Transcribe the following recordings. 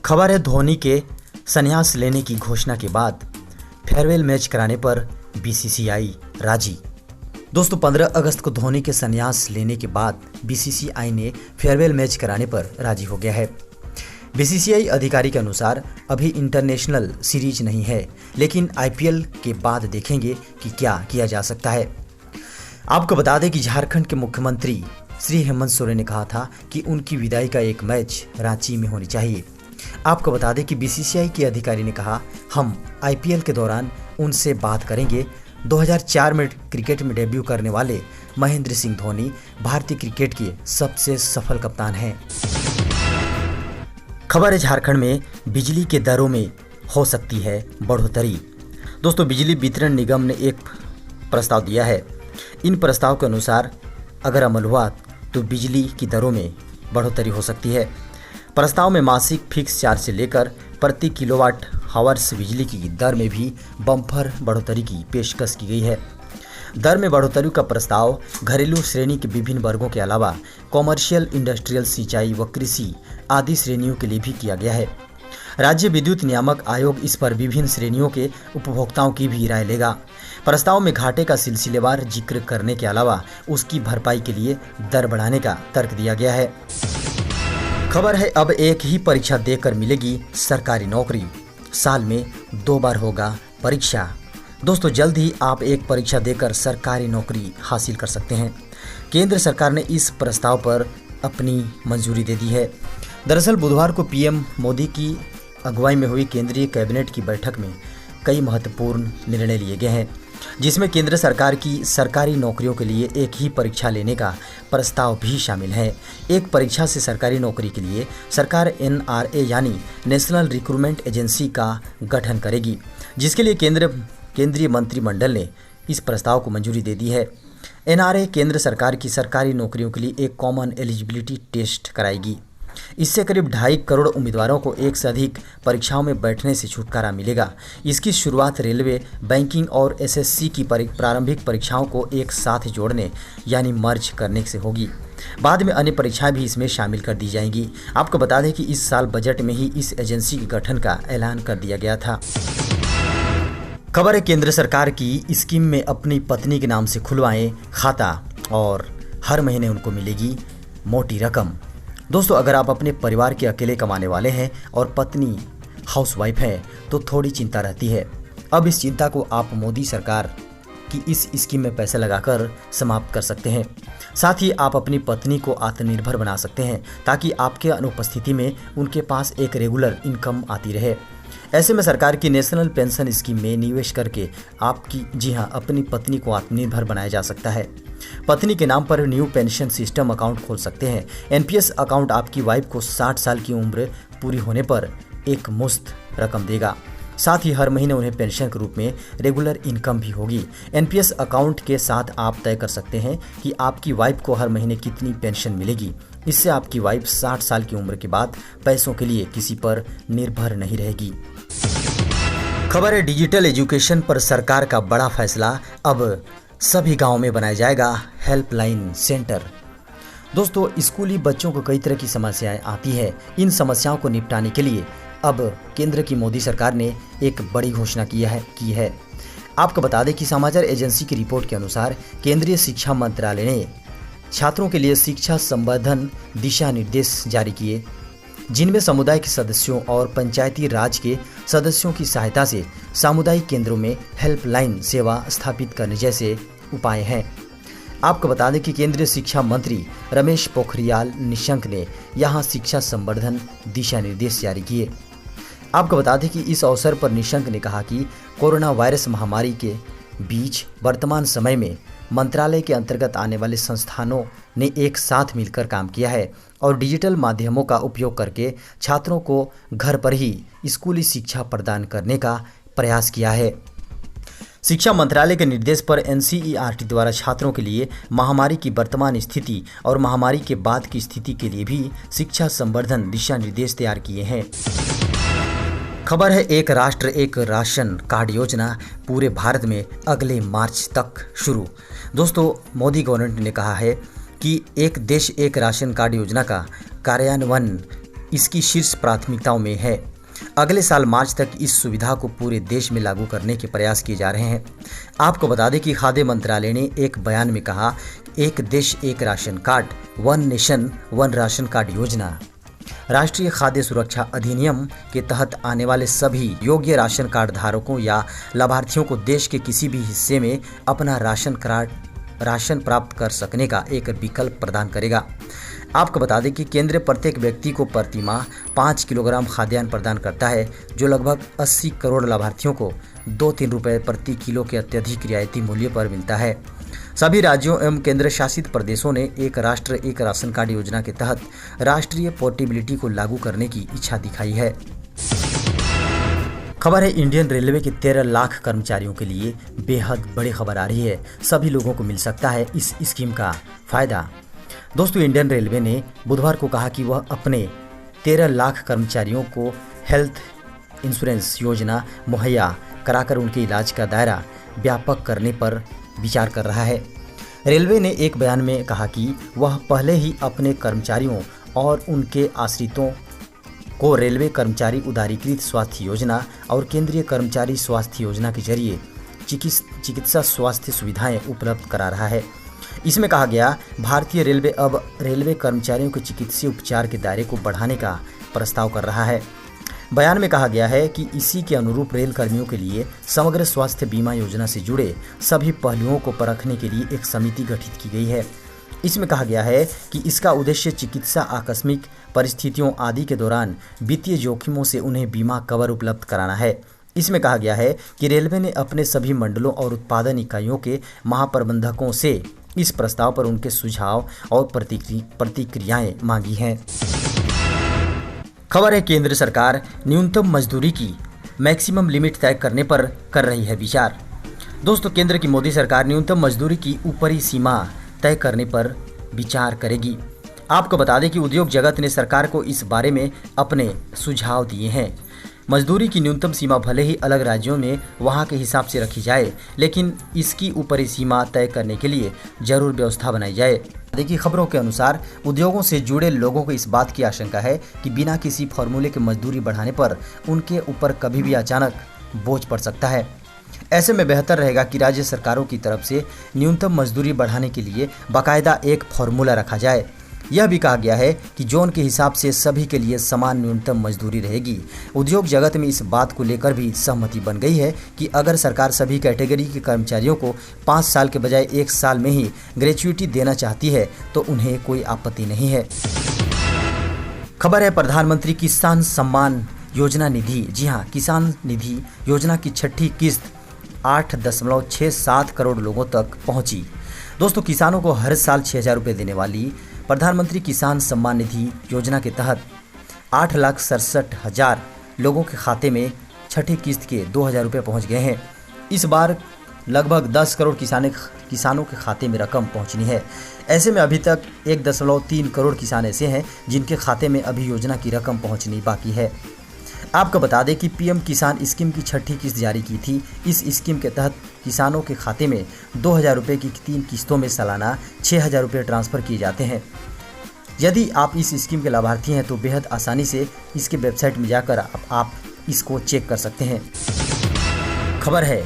खबर है धोनी के संन्यास लेने की घोषणा के बाद फेयरवेल मैच कराने पर बीसीसीआई राजी। दोस्तों 15 अगस्त को धोनी के संन्यास लेने के बाद बीसीसीआई ने फेयरवेल मैच कराने पर राजी हो गया है। बीसीसीआई अधिकारी के अनुसार अभी इंटरनेशनल सीरीज नहीं है, लेकिन आईपीएल के बाद देखेंगे कि क्या किया जा सकता है। आपको बता दें कि झारखंड के मुख्यमंत्री श्री हेमंत सोरेन ने कहा था कि उनकी विदाई का एक मैच रांची में होनी चाहिए। आपको बता दें कि बीसीसीआई के अधिकारी ने कहा, हम आईपीएल के दौरान उनसे बात करेंगे। 2004 में क्रिकेट में डेब्यू करने वाले महेंद्र सिंह धोनी भारतीय क्रिकेट के सबसे सफल कप्तान हैं। खबर है झारखंड में बिजली के दरों में हो सकती है बढ़ोतरी। दोस्तों बिजली वितरण निगम ने एक प्रस्ताव दिया है। इन प्रस्ताव के अनुसार अगर अमल हुआ तो बिजली की दरों में बढ़ोतरी हो सकती है। प्रस्ताव में मासिक फिक्स चार्ज से लेकर प्रति किलोवाट हावर्स बिजली की दर में भी बम्पर बढ़ोतरी की पेशकश की गई है। दर में बढ़ोतरी का प्रस्ताव घरेलू श्रेणी के विभिन्न वर्गों के अलावा कॉमर्शियल, इंडस्ट्रियल, सिंचाई व कृषि आदि श्रेणियों के लिए भी किया गया है। राज्य विद्युत नियामक आयोग इस पर विभिन्न श्रेणियों के उपभोक्ताओं की भी राय लेगा। प्रस्ताव में घाटे का सिलसिलेवार जिक्र करने के अलावा उसकी भरपाई के लिए दर बढ़ाने का तर्क दिया गया है। खबर है अब एक ही परीक्षा देकर मिलेगी सरकारी नौकरी, साल में 2 बार होगा परीक्षा। दोस्तों जल्द ही आप एक परीक्षा देकर सरकारी नौकरी हासिल कर सकते हैं। केंद्र सरकार ने इस प्रस्ताव पर अपनी मंजूरी दे दी है। दरअसल बुधवार को पीएम मोदी की अगुवाई में हुई केंद्रीय कैबिनेट की बैठक में कई महत्वपूर्ण निर्णय लिए गए हैं, जिसमें केंद्र सरकार की सरकारी नौकरियों के लिए एक ही परीक्षा लेने का प्रस्ताव भी शामिल है। एक परीक्षा से सरकारी नौकरी के लिए सरकार एनआरए यानी नेशनल रिक्रूटमेंट एजेंसी का गठन करेगी, जिसके लिए केंद्रीय मंत्रिमंडल ने इस प्रस्ताव को मंजूरी दे दी है। एनआरए केंद्र सरकार की सरकारी नौकरियों के लिए एक कॉमन एलिजिबिलिटी टेस्ट कराएगी। इससे करीब 2.5 करोड़ उम्मीदवारों को एक से अधिक परीक्षाओं में बैठने से छुटकारा मिलेगा। इसकी शुरुआत रेलवे, बैंकिंग और एसएससी की प्रारंभिक परीक्षाओं को एक साथ जोड़ने यानी मर्ज करने से होगी। बाद में अन्य परीक्षाएं भी इसमें शामिल कर दी जाएंगी। आपको बता दें कि इस साल बजट में ही इस एजेंसी के गठन का ऐलान कर दिया गया था। खबर है केंद्र सरकार की स्कीम में अपनी पत्नी के नाम से खुलवाएं खाता और हर महीने उनको मिलेगी मोटी रकम। दोस्तों अगर आप अपने परिवार के अकेले कमाने वाले हैं और पत्नी हाउसवाइफ है तो थोड़ी चिंता रहती है। अब इस चिंता को आप मोदी सरकार की इस स्कीम में पैसे लगाकर समाप्त कर सकते हैं। साथ ही आप अपनी पत्नी को आत्मनिर्भर बना सकते हैं ताकि आपके अनुपस्थिति में उनके पास एक रेगुलर इनकम आती रहे। ऐसे में सरकार की नेशनल पेंशन स्कीम में निवेश करके अपनी पत्नी को आत्मनिर्भर बनाया जा सकता है। पत्नी के नाम पर न्यू पेंशन सिस्टम अकाउंट खोल सकते हैं। एनपीएस अकाउंट आपकी वाइफ को 60 साल की उम्र पूरी होने पर एक मुश्त रकम देगा। साथ ही हर महीने उन्हें पेंशन के रूप में रेगुलर इनकम भी होगी। एनपीएस अकाउंट के साथ आप तय कर सकते हैं कि आपकी वाइफ को हर महीने कितनी पेंशन मिलेगी। इससे आपकी वाइफ 60 साल की उम्र के बाद पैसों के लिए किसी पर निर्भर नहीं रहेगी। खबर है डिजिटल एजुकेशन पर सरकार का बड़ा फैसला, अब सभी गांवों में बनाया जाएगा हेल्पलाइन सेंटर। दोस्तों स्कूली बच्चों को कई तरह की समस्याएं आती है। इन समस्याओं को निपटाने के लिए अब केंद्र की मोदी सरकार ने एक बड़ी घोषणा की है। आपको बता दें कि समाचार एजेंसी की रिपोर्ट के अनुसार केंद्रीय शिक्षा मंत्रालय ने छात्रों के लिए शिक्षा संवर्धन दिशा निर्देश जारी किए, जिनमें समुदाय के सदस्यों और पंचायती राज के सदस्यों की सहायता से सामुदायिक केंद्रों में हेल्पलाइन सेवा स्थापित करने जैसे उपाय हैं। आपको बता दें कि केंद्रीय शिक्षा मंत्री रमेश पोखरियाल निशंक ने यहां शिक्षा संवर्धन दिशा निर्देश जारी किए। आपको बता दें कि इस अवसर पर निशंक ने कहा कि कोरोना वायरस महामारी के बीच वर्तमान समय में मंत्रालय के अंतर्गत आने वाले संस्थानों ने एक साथ मिलकर काम किया है और डिजिटल माध्यमों का उपयोग करके छात्रों को घर पर ही स्कूली शिक्षा प्रदान करने का प्रयास किया है। शिक्षा मंत्रालय के निर्देश पर एनसीईआरटी द्वारा छात्रों के लिए महामारी की वर्तमान स्थिति और महामारी के बाद की स्थिति के लिए भी शिक्षा संवर्धन दिशा निर्देश तैयार किए हैं। खबर है एक राष्ट्र एक राशन कार्ड योजना पूरे भारत में अगले मार्च तक शुरू। दोस्तों मोदी गवर्नमेंट ने कहा है कि एक देश एक राशन कार्ड योजना का कार्यान्वयन इसकी शीर्ष प्राथमिकताओं में है। अगले साल मार्च तक इस सुविधा को पूरे देश में लागू करने के प्रयास किए जा रहे हैं। आपको बता दें कि खाद्य मंत्रालय ने एक बयान में कहा, एक देश एक ration card, one nation one ration card योजना राष्ट्रीय खाद्य सुरक्षा अधिनियम के तहत आने वाले सभी योग्य राशन कार्ड धारकों या लाभार्थियों को देश के किसी भी हिस्से में अपना राशन प्राप्त कर सकने का एक विकल्प प्रदान करेगा। आपको बता दें कि केंद्र प्रत्येक व्यक्ति को प्रति माह 5 किलोग्राम खाद्यान्न प्रदान करता है, जो लगभग 80 करोड़ लाभार्थियों को 2-3 रुपये प्रति किलो के अत्यधिक रियायती मूल्य पर मिलता है। सभी राज्यों एवं केंद्र शासित प्रदेशों ने एक राष्ट्र एक राशन कार्ड योजना के तहत राष्ट्रीय पोर्टेबिलिटी को लागू करने की इच्छा दिखाई है। खबर है इंडियन रेलवे के 13 लाख कर्मचारियों के लिए बेहद बड़ी खबर आ रही है। सभी लोगों को मिल सकता है इस स्कीम का फायदा। दोस्तों, इंडियन रेलवे ने बुधवार को कहा कि वह अपने 13 लाख कर्मचारियों को हेल्थ इंश्योरेंस योजना मुहैया कराकर उनके इलाज का दायरा व्यापक करने पर विचार कर रहा है। रेलवे ने एक बयान में कहा कि वह पहले ही अपने कर्मचारियों और उनके आश्रितों को रेलवे कर्मचारी उदारीकृत स्वास्थ्य योजना और केंद्रीय कर्मचारी स्वास्थ्य योजना के जरिए चिकित्सा स्वास्थ्य सुविधाएं उपलब्ध करा रहा है। इसमें कहा गया, भारतीय रेलवे अब रेलवे कर्मचारियों के चिकित्सीय उपचार के दायरे को बढ़ाने का प्रस्ताव कर रहा है। बयान में कहा गया है कि इसी के अनुरूप रेल कर्मियों के लिए समग्र स्वास्थ्य बीमा योजना से जुड़े सभी पहलुओं को परखने के लिए एक समिति गठित की गई है। इसमें कहा गया है कि इसका उद्देश्य चिकित्सा आकस्मिक परिस्थितियों आदि के दौरान वित्तीय जोखिमों से उन्हें बीमा कवर उपलब्ध कराना है। इसमें कहा गया है कि रेलवे ने अपने सभी मंडलों और उत्पादन इकाइयों के महाप्रबंधकों से इस प्रस्ताव पर उनके सुझाव और प्रतिक्रियाएं मांगी हैं। खबर है केंद्र सरकार न्यूनतम मजदूरी की मैक्सिमम लिमिट तय करने पर कर रही है विचार। दोस्तों, केंद्र की मोदी सरकार न्यूनतम मजदूरी की ऊपरी सीमा तय करने पर विचार करेगी। आपको बता दें कि उद्योग जगत ने सरकार को इस बारे में अपने सुझाव दिए हैं। मजदूरी की न्यूनतम सीमा भले ही अलग राज्यों में वहां के हिसाब से रखी जाए, लेकिन इसकी ऊपरी सीमा तय करने के लिए जरूर व्यवस्था बनाई जाए। देखिए, खबरों के अनुसार उद्योगों से जुड़े लोगों को इस बात की आशंका है कि बिना किसी फॉर्मूले के मजदूरी बढ़ाने पर उनके ऊपर कभी भी अचानक बोझ पड़ सकता है। ऐसे में बेहतर रहेगा कि राज्य सरकारों की तरफ से न्यूनतम मजदूरी बढ़ाने के लिए बाकायदा एक फॉर्मूला रखा जाए। यह भी कहा गया है कि जोन के हिसाब से सभी के लिए समान न्यूनतम मजदूरी रहेगी। उद्योग जगत में इस बात को लेकर भी सहमति बन गई है कि अगर सरकार सभी कैटेगरी के कर्मचारियों को 5 साल के बजाय 1 साल में ही ग्रेच्युइटी देना चाहती है तो उन्हें कोई आपत्ति नहीं है। खबर है प्रधानमंत्री किसान सम्मान योजना निधि, जी हाँ, किसान निधि योजना की 6ठी किस्त 8.67 करोड़ लोगों तक पहुंची। दोस्तों, किसानों को हर साल 6,000 रुपये देने वाली प्रधानमंत्री किसान सम्मान निधि योजना के तहत 8,67,000 लोगों के खाते में 6ठी किस्त के 2,000 रुपये पहुँच गए हैं। इस बार लगभग 10 करोड़ किसानों के खाते में रकम पहुंचनी है। ऐसे में अभी तक 1.3 करोड़ किसान ऐसे हैं जिनके खाते में अभी योजना की रकम पहुंचनी बाकी है। आपको बता दें कि पीएम किसान स्कीम की 6ठी किस्त जारी की थी। इस स्कीम के तहत किसानों के खाते में 2,000 रुपये की 3 किस्तों में सालाना 6,000 रुपये ट्रांसफ़र किए जाते हैं। यदि आप इस स्कीम के लाभार्थी हैं तो बेहद आसानी से इसके वेबसाइट में जाकर आप इसको चेक कर सकते हैं। खबर है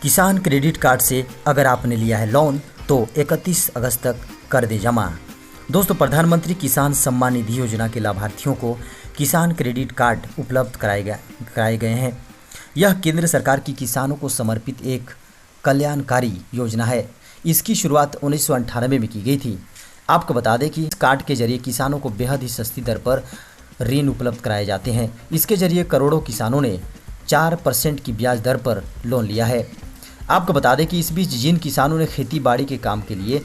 किसान क्रेडिट कार्ड से अगर आपने लिया है लोन तो 31 अगस्त तक कर दे जमा। दोस्तों, प्रधानमंत्री किसान सम्मान निधि योजना के लाभार्थियों को किसान क्रेडिट कार्ड उपलब्ध कराए गए हैं। यह केंद्र सरकार की किसानों को समर्पित एक कल्याणकारी योजना है। इसकी शुरुआत 1998 में की गई थी। आपको बता दें कि इस कार्ड के जरिए किसानों को बेहद ही सस्ती दर पर ऋण उपलब्ध कराए जाते हैं। इसके जरिए करोड़ों किसानों ने 4% की ब्याज दर पर लोन लिया है। आपको बता दें कि इस बीच जिन किसानों ने खेती बाड़ी के काम के लिए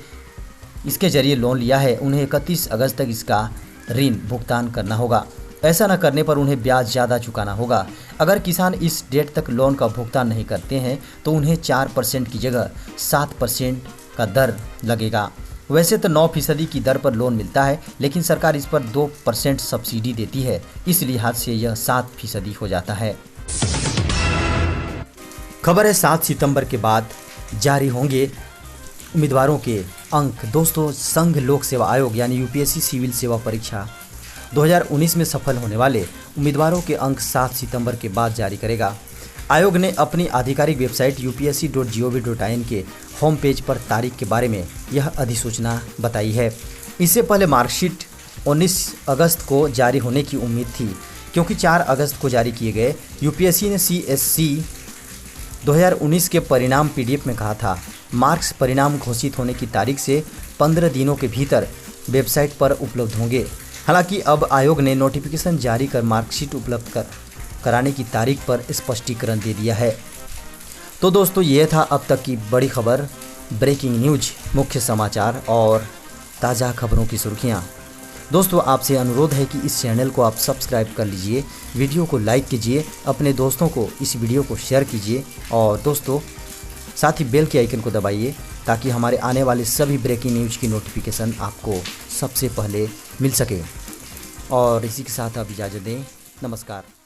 इसके जरिए लोन लिया है उन्हें 31 अगस्त तक इसका ऋण भुगतान करना होगा। ऐसा न करने पर उन्हें ब्याज ज़्यादा चुकाना होगा। अगर किसान इस डेट तक लोन का भुगतान नहीं करते हैं तो उन्हें 4% की जगह 7% का दर लगेगा। वैसे तो 9% की दर पर लोन मिलता है, लेकिन सरकार इस पर 2% सब्सिडी देती है, इस लिहाज से यह 7% हो जाता है। खबर है 7 सितंबर के बाद जारी होंगे उम्मीदवारों के अंक। दोस्तों, संघ लोक सेवा आयोग यानी यूपीएससी सिविल सेवा परीक्षा 2019 में सफल होने वाले उम्मीदवारों के अंक 7 सितंबर के बाद जारी करेगा। आयोग ने अपनी आधिकारिक वेबसाइट upsc.gov.in के होम पेज पर तारीख के बारे में यह अधिसूचना बताई है। इससे पहले मार्कशीट 19 अगस्त को जारी होने की उम्मीद थी, क्योंकि 4 अगस्त को जारी किए गए यूपीएससी ने CSC 2019 के परिणाम PDF में कहा था। मार्क्स परिणाम घोषित होने की तारीख से 15 दिनों के भीतर वेबसाइट पर उपलब्ध होंगे। हालांकि अब आयोग ने नोटिफिकेशन जारी कर मार्कशीट उपलब्ध कराने की तारीख पर स्पष्टीकरण दे दिया है। तो दोस्तों, ये था अब तक की बड़ी खबर, ब्रेकिंग न्यूज, मुख्य समाचार और ताज़ा खबरों की सुर्खियां। दोस्तों, आपसे अनुरोध है कि इस चैनल को आप सब्सक्राइब कर लीजिए, वीडियो को लाइक कीजिए, अपने दोस्तों को इस वीडियो को शेयर कीजिए और दोस्तों साथ ही बेल के आइकन को दबाइए ताकि हमारे आने वाले सभी ब्रेकिंग न्यूज की नोटिफिकेशन आपको सबसे पहले मिल सके। और इसी के साथ आप इजाज़त दें। नमस्कार।